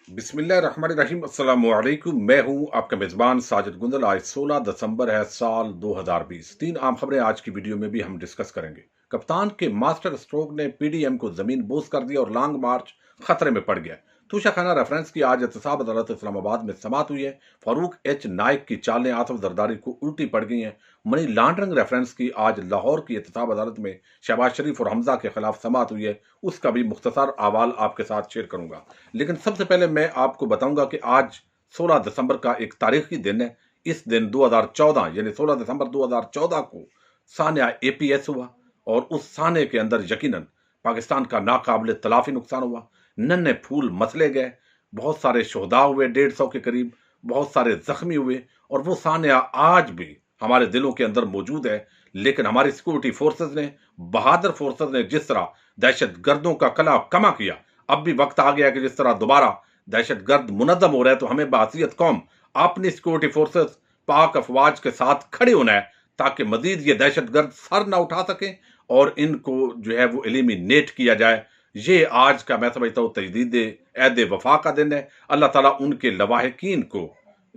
बिस्मिल्लाहिर्रहमानिर्रहीम। अस्सलामु अलैकुम। मैं हूं आपका मेज़बान साजिद गुंदल। आज 16 दिसंबर है, साल 2020। 3 आम खबरें आज की वीडियो में भी हम डिस्कस करेंगे। कप्तान के मास्टर स्ट्रोक ने पीडीएम को जमीन बोस कर दिया और लॉन्ग मार्च खतरे में पड़ गया। तूशाखाना रेफरेंस की आज एहतसाब अदालत इस्लामाबाद में समात हुई है। फारूक एच नाइक की चालें आसफ जरदारी को उल्टी पड़ गई हैं। मनी लॉन्ड्रिंग रेफरेंस की आज लाहौर की एहतसाब अदालत में शहबाज शरीफ और हमजा के खिलाफ समात हुई है। उसका भी मुख्तसर अहवाल आपके साथ शेयर करूंगा, लेकिन सबसे पहले मैं आपको बताऊंगा कि आज 16 दिसंबर का एक तारीखी दिन है। इस दिन 2014 यानी 16 दिसंबर 2014 को सान्या एपीएस हुआ और उस साने के अंदर यकीनन पाकिस्तान का नाकाबिले तलाफी नुकसान हुआ। नन्हे फूल मसले गए, बहुत सारे शोहदा हुए, 150 के करीब, बहुत सारे जख्मी हुए और वो सान्या आज भी हमारे दिलों के अंदर मौजूद है। लेकिन हमारी सिक्योरिटी फोर्सेज ने, बहादुर फोर्सेज ने जिस तरह दहशत गर्दों का कला कमा किया, अब भी वक्त आ गया कि जिस तरह दोबारा दहशत गर्द मुनज़्ज़म हो रहे हैं, तो हमें बासियत कौम अपनी सिक्योरिटी फोर्सेस पाक अफवाज के साथ खड़े होना है ताकि मजीद ये दहशत गर्द सर ना उठा सकें और इनको जो है वो एलिमिनेट किया जाए। ये आज का मैं समझता हूँ तजदीद ऐद वफा का दिन है। अल्लाह ताला उनके लवाहिकीन को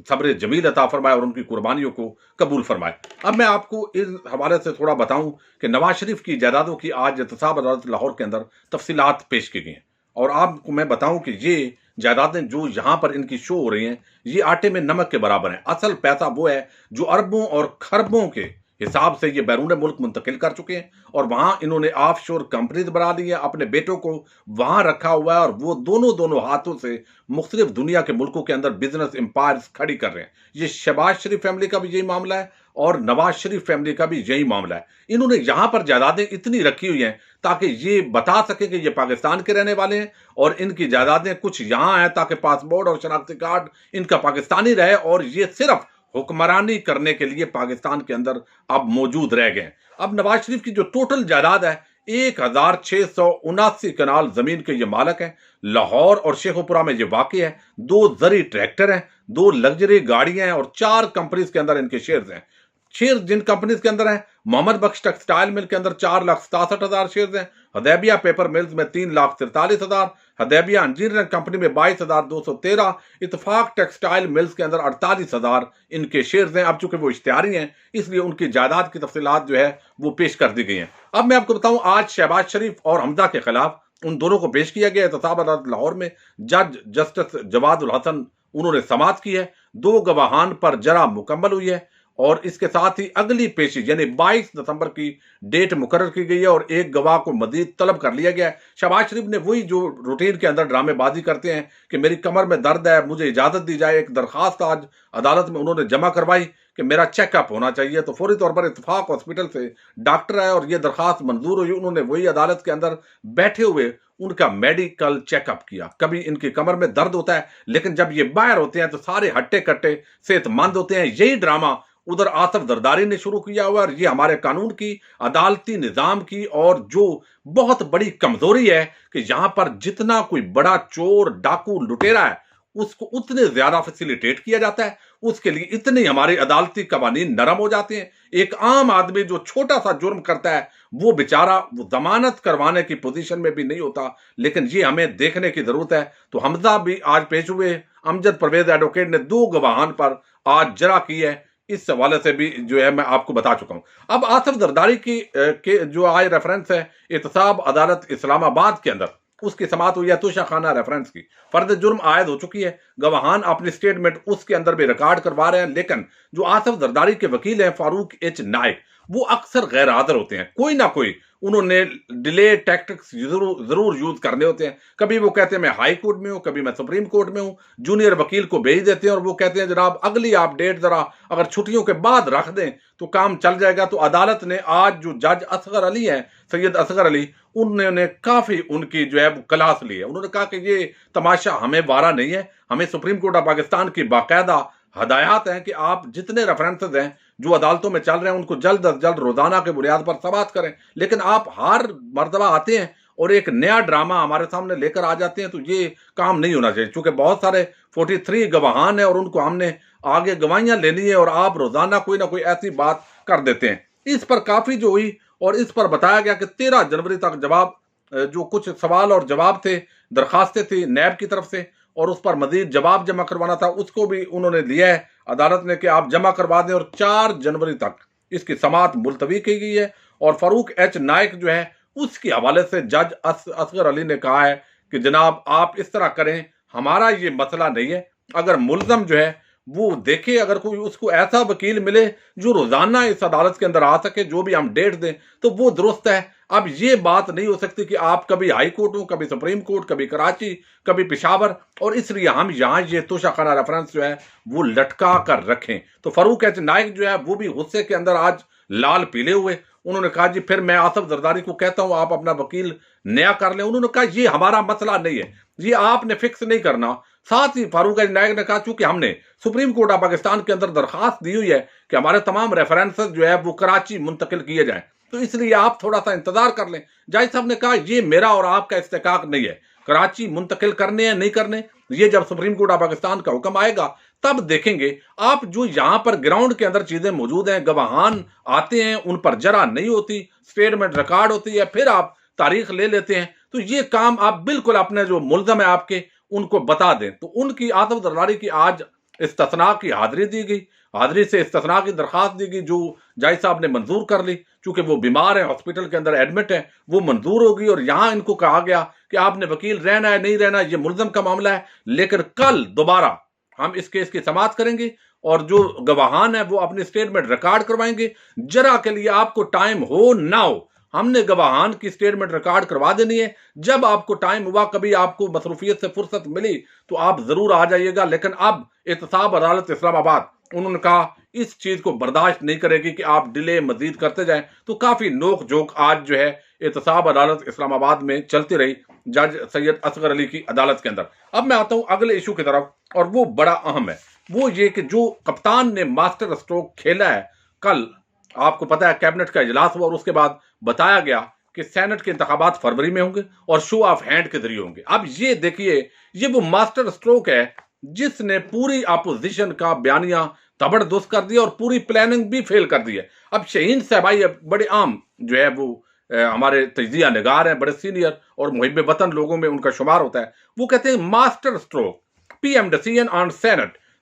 सब्र जमील अता फरमाए और उनकी कुर्बानियों को कबूल फरमाए। अब मैं आपको इस हवाले से थोड़ा बताऊं कि नवाज शरीफ की जायदादों की आज एहतसाब अदालत लाहौर के अंदर तफसीलात पेश की गई हैं और आपको मैं बताऊं कि ये जायदादें जो यहां पर इनकी शो हो रही हैं, ये आटे में नमक के बराबर हैं। असल पैसा वो है जो अरबों और खरबों के हिसाब से ये बैरून मुल्क मुंतकिल कर चुके हैं और वहां इन्होंने ऑफ शोर कंपनीज बना दी है, अपने बेटों को वहां रखा हुआ है और वो दोनों हाथों से मुख्तलिफ दुनिया के मुल्कों के अंदर बिजनेस एम्पायर्स खड़ी कर रहे हैं। ये शहबाज शरीफ फैमिली का भी यही मामला है और नवाज शरीफ फैमिली का भी यही मामला है। इन्होंने यहां पर जायदादें इतनी रखी हुई हैं ताकि ये बता सके कि ये पाकिस्तान के रहने वाले हैं और इनकी जायदादें कुछ यहां हैं ताकि पासपोर्ट और शनाख्ती कार्ड इनका पाकिस्तानी रहे और ये सिर्फ हुक्मरानी करने के लिए पाकिस्तान के अंदर अब मौजूद रह गए। अब नवाज शरीफ की जो टोटल जायदाद है, 1679 कनाल जमीन के ये मालक हैं। लाहौर और शेखुपुरा में ये वाक़ है। 2 जरी ट्रैक्टर हैं, 2 लग्जरी गाड़ियां हैं और 4 कंपनीज के अंदर इनके शेयर्स हैं। शेयर जिन कंपनीज के अंदर हैं, मोहम्मद बख्श टेक्सटाइल मिल के अंदर 4,67,000 शेयर्स हैं, हदैबिया पेपर मिल्स में 3,43,000, हदैबिया इंजीनियरिंग कंपनी में 22,213, इतफाक टेक्सटाइल मिल्स के अंदर 48,000 इनके शेयर्स हैं। अब चूंकि वो इश्तिहारी हैं इसलिए उनकी जायदाद की तफसीलात जो है वो पेश कर दी गई हैं। अब मैं आपको बताऊं, आज शहबाज शरीफ और हमजा के खिलाफ उन दोनों को पेश किया गया एहतसाब अदालत लाहौर में। जज जस्टिस जवाद उल हसन उन्होंने समात की है। 2 गवाहान पर जरा मुकम्मल हुई है और इसके साथ ही अगली पेशी यानी 22 दिसंबर की डेट मुकर्रर की गई है और एक गवाह को मजीद तलब कर लिया गया है। शहबाज शरीफ ने वही जो रूटीन के अंदर ड्रामेबाजी करते हैं कि मेरी कमर में दर्द है, मुझे इजाजत दी जाए, एक दरखास्त आज अदालत में उन्होंने जमा करवाई कि मेरा चेकअप होना चाहिए। तो फौरी तौर पर इत्तेफाक हॉस्पिटल से डॉक्टर आए और ये दरखास्त मंजूर हुई। उन्होंने वही अदालत के अंदर बैठे हुए उनका मेडिकल चेकअप किया। कभी इनकी कमर में दर्द होता है लेकिन जब ये बाहर होते हैं तो सारे हट्टे कट्टे सेहतमंद होते हैं। यही ड्रामा उधर आसफ जरदारी ने शुरू किया हुआ और ये हमारे कानून की, अदालती निजाम की और जो बहुत बड़ी कमजोरी है कि यहां पर जितना कोई बड़ा चोर, डाकू, लुटेरा है उसको उतने ज्यादा फैसिलिटेट किया जाता है, उसके लिए इतने हमारे अदालती कवानीन नरम हो जाते हैं। एक आम आदमी जो छोटा सा जुर्म करता है वो बेचारा वो जमानत करवाने की पोजीशन में भी नहीं होता। लेकिन ये हमें देखने की जरूरत है। तो हमजा भी आज पेश हुए। अमजद परवेज एडवोकेट ने 2 गवाहान पर आज जरा की है। इस हवाले से भी जो है मैं आपको बता चुका हूं। अब आसफ जरदारी की के जो आज रेफरेंस है एहतसाब अदालत इस्लामाबाद के अंदर, उसकी समात हुई है तूशाखाना रेफरेंस की। फर्द जुर्म आयद हो चुकी है। गवाहान अपनी स्टेटमेंट उसके अंदर भी रिकॉर्ड करवा रहे हैं। लेकिन जो आसफ जरदारी के वकील हैं फारूक एच नाइक, वो अक्सर गैर हाजिर होते हैं। कोई ना कोई उन्होंने डिले टैक्टिक्स जरूर यूज करने होते हैं। कभी वो कहते हैं मैं हाई कोर्ट में हूं, कभी मैं सुप्रीम कोर्ट में हूं। जूनियर वकील को भेज देते हैं और वो कहते हैं जनाब अगली आप डेट जरा अगर छुट्टियों के बाद रख दें तो काम चल जाएगा। तो अदालत ने आज जो जज असगर अली है, सैयद असगर अली, उन्होंने काफी उनकी जो है वो क्लास ली है। उन्होंने कहा कि ये तमाशा हमें वारा नहीं है। हमें सुप्रीम कोर्ट ऑफ पाकिस्तान की बाकायदा हदायत हैं कि आप जितने रेफरेंसेज हैं जो अदालतों में चल रहे हैं उनको जल्द अज जल्द रोजाना के बुनियाद पर समात करें। लेकिन आप हर मरतबा आते हैं और एक नया ड्रामा हमारे सामने लेकर आ जाते हैं, तो ये काम नहीं होना चाहिए। चूंकि बहुत सारे 43 गवाहान हैं और उनको हमने आगे गवाहियां लेनी है और आप रोजाना कोई ना कोई ऐसी बात कर देते हैं। इस पर काफी जो हुई और इस पर बताया गया कि 13 जनवरी तक जवाब जो कुछ सवाल और जवाब थे, दरखास्तें थी नैब की तरफ से, और उस पर मजीद जवाब जमा करवाना था, उसको भी उन्होंने दिया है अदालत ने कि आप जमा करवा दें, और 4 जनवरी तक इसकी समाअत मुलतवी की गई है। और फरूक एच नाइक जो है उसके हवाले से जज असगर अली ने कहा है कि जनाब आप इस तरह करें, हमारा ये मसला नहीं है। अगर मुल्जम जो है वो देखे, अगर कोई उसको ऐसा वकील मिले जो रोजाना इस अदालत के अंदर आ सके, जो भी हम डेट दें तो वो दुरुस्त है। अब ये बात नहीं हो सकती कि आप कभी हाई कोर्ट हो, कभी सुप्रीम कोर्ट, कभी कराची, कभी पिशावर, और इसलिए हम यहाँ ये तोशाखाना रेफरेंस जो है वो लटका कर रखें। तो फरूक एच नाइक जो है वो भी गुस्से के अंदर आज लाल पीले हुए, उन्होंने कहा जी फिर मैं आसफ जरदारी को कहता हूं आप अपना वकील नया कर लें। उन्होंने कहा ये हमारा मसला नहीं है, ये आपने फिक्स नहीं करना। साथ ही फारूक नायक ने कहा चूंकि हमने सुप्रीम कोर्ट ऑफ पाकिस्तान के अंदर दरखास्त दी हुई है कि हमारे तमाम रेफरेंसेस जो है वो कराची मुंतकिल किए जाएं, तो इसलिए आप थोड़ा सा इंतजार कर लें। जज साहब ने कहा ये मेरा और आपका इस्तेकाक नहीं है, कराची मुंतकिल करने या नहीं करने ये जब सुप्रीम कोर्ट ऑफ पाकिस्तान का हुक्म आएगा तब देखेंगे। आप जो यहां पर ग्राउंड के अंदर चीजें मौजूद हैं, गवाहान आते हैं, उन पर जरा नहीं होती, स्टेटमेंट रिकॉर्ड होती है, फिर आप तारीख ले लेते हैं, तो ये काम आप बिल्कुल अपने जो मुल्जम है आपके उनको बता दें। तो उनकी आसफ जरदारी की आज इस्तिस्ना की हाजिरी दी गई, हाजिरी से इस्तिस्ना की दरखास्त दी गई जो जज साहब ने मंजूर कर ली। चूंकि वो बीमार है, हॉस्पिटल के अंदर एडमिट है, वो मंजूर होगी। और यहां इनको कहा गया कि आपने वकील रहना है नहीं रहना ये मुल्जम का मामला है, लेकिन कल दोबारा हम इस केस की समाअत करेंगे और जो गवाहान है वो अपनी स्टेटमेंट रिकॉर्ड करवाएंगे। जरा के लिए आपको टाइम हो ना हो, हमने गवाहान की स्टेटमेंट रिकॉर्ड करवा देनी है। जब आपको टाइम हुआ, कभी आपको मसरूफियत से फुर्सत मिली तो आप जरूर आ जाइएगा। लेकिन अब एहतसाब अदालत इस्लामाबाद उन्होंने कहा इस चीज को बर्दाश्त नहीं करेगी कि आप डिले मजीद करते जाएं। तो काफी नोक झोंक आज जो है एहतसाब अदालत इस्लामाबाद में चलती रही जज सैयद असगर अली की अदालत के अंदर। अब मैं आता हूं अगले इशू की तरफ, और वो बड़ा अहम है, वो ये कि जो कप्तान ने मास्टर स्ट्रोक खेला है, कल आपको पता है कैबिनेट का इजलास हुआ और उसके बाद बताया गया कि सेनेट के इंतखाबात फरवरी में होंगे और शो ऑफ हैंड के जरिए होंगे। अब ये देखिए, ये वो मास्टर स्ट्रोक है जिसने पूरी अपोजिशन का बयानिया तबड़दुस्त कर दिया और पूरी प्लानिंग भी फेल कर दी है। अब शहीन साहबाई बड़े आम जो है वो हमारे तजिया निगार हैं, बड़े सीनियर और मुहिब वतन लोगों में उनका शुमार होता है। वो कहते हैं master stroke, PM decision on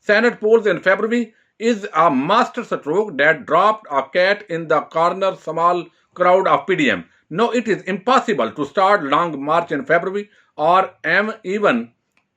Senate polls in February is a master stroke that dropped a cat in the corner small crowd of PDM. No, it is impossible to start long march in February or even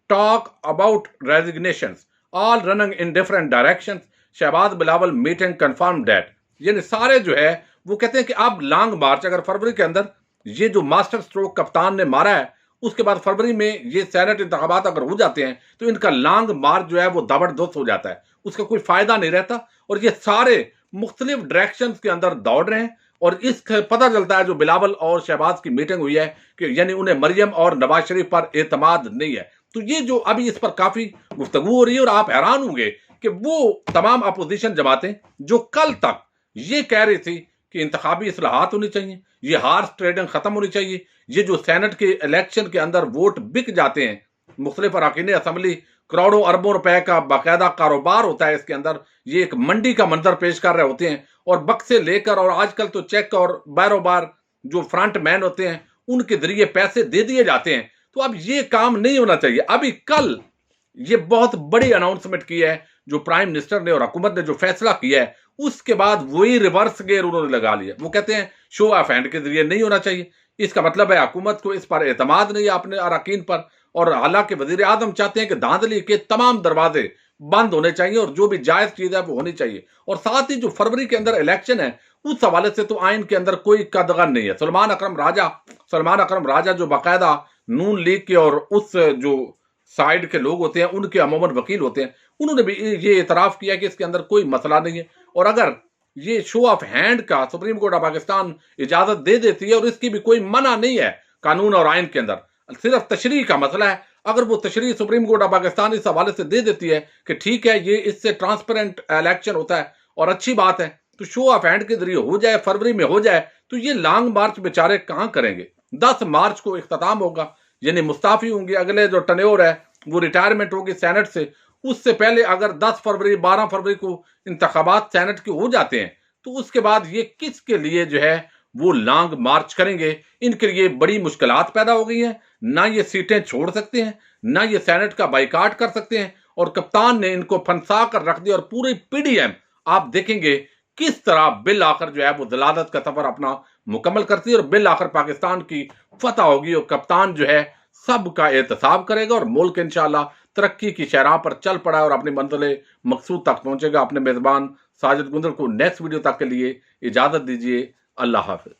talk about resignations, all running in different directions. Shehbaz Bilawal meeting confirmed that. यानी सारे जो है वो कहते हैं कि अब long मार्च अगर फरवरी के अंदर ये जो मास्टर स्ट्रोक कप्तान ने मारा है, उसके बाद फरवरी में ये सेनेट इंतखाबात अगर हो जाते हैं तो इनका लॉन्ग मार्च जो है वो दबड़दोस्त हो जाता है, उसका कोई फायदा नहीं रहता। और ये सारे मुख्तलिफ डायरेक्शन के अंदर दौड़ रहे हैं। और इसका पता चलता है जो बिलावल और शहबाज की मीटिंग हुई है कि यानी उन्हें मरियम और नवाज शरीफ पर एतमाद नहीं है। तो ये जो अभी इस पर काफी गुफ्तगू हो रही है और आप हैरान होंगे कि वो तमाम अपोजिशन जमातें जो कल तक ये कह रही थी कि इंतखाबी इस्लाहात होनी चाहिए, ये हार्स ट्रेडिंग खत्म होनी चाहिए, ये जो सेनेट के इलेक्शन के अंदर वोट बिक जाते हैं, मुख्तलिफ अरकान असम्बली करोड़ों अरबों रुपए का बाकायदा कारोबार होता है इसके अंदर, ये एक मंडी का मंजर पेश कर रहे होते हैं और बक्से लेकर, और आजकल तो चेक और बारोबार जो फ्रंट मैन होते हैं उनके जरिए पैसे दे दिए जाते हैं। तो अब ये काम नहीं होना चाहिए। अभी कल ये बहुत बड़ी अनाउंसमेंट की है जो प्राइम मिनिस्टर ने और हुकूमत ने जो फैसला किया है, उसके बाद वही रिवर्स गेयर उन्होंने लगा लिया। वो कहते हैं शो ऑफ हैंड के जरिए नहीं होना चाहिए। इसका मतलब है हुकूमत को इस पर एतमाद नहीं है अपने अरकान पर, और हालांकि वजीर आजम चाहते हैं कि धांधली के तमाम दरवाजे बंद होने चाहिए और जो भी जायज चीज है वो होनी चाहिए। और साथ ही जो फरवरी के अंदर इलेक्शन है उस हवाले से तो आइन के अंदर कोई कदगन नहीं है। सलमान अकरम राजा जो बाकायदा नून लीग के और उस जो साइड के लोग होते हैं उनके अमूमन वकील होते हैं, उन्होंने भी ये इतराफ किया कि इसके अंदर कोई मसला नहीं है। और अगर ये शो ऑफ हैंड का सुप्रीम कोर्ट ऑफ पाकिस्तान इजाजत दे देती है और इसकी भी कोई मना नहीं है कानून और आइन के अंदर, सिर्फ तशरीह का मसला है, अगर वो तशरीह सुप्रीम कोर्ट ऑफ पाकिस्तान इस हवाले से दे देती है कि ठीक है ये इससे ट्रांसपेरेंट इलेक्शन होता है और अच्छी बात है, तो शो ऑफ हैंड के जरिए हो जाए, फरवरी में हो जाए, तो ये लॉन्ग मार्च बेचारे कहां करेंगे। 10 मार्च को इख्तिताम होगा, यानी मुस्ताफी होंगे, अगले जो टन्योर है वो रिटायरमेंट होगी सेनेट से, उससे पहले अगर 10 फरवरी 12 फरवरी को इंतखाबात सेनेट के हो जाते हैं तो उसके बाद ये किसके लिए जो है वो लॉन्ग मार्च करेंगे। इनके लिए बड़ी मुश्किलात पैदा हो गई हैं, ना ये सीटें छोड़ सकते हैं, ना ये सेनेट का बाइकाट कर सकते हैं, और कप्तान ने इनको फंसा कर रख दिया। और पूरी पीडीएम आप देखेंगे किस तरह बिल आखिर जो है वो जलालत का सफर अपना मुकम्मल करती है, और बिल आखिर पाकिस्तान की फतह होगी, और कप्तान जो है सबका एहतसाब करेगा, और मुल्क इंशाल्लाह तरक्की की शहराह पर चल पड़ा है और अपनी मंजिल मकसूद तक पहुंचेगा। अपने मेजबान साजिद गुंजर को नेक्स्ट वीडियो तक के लिए इजाजत दीजिए। अल्लाह हाफिज।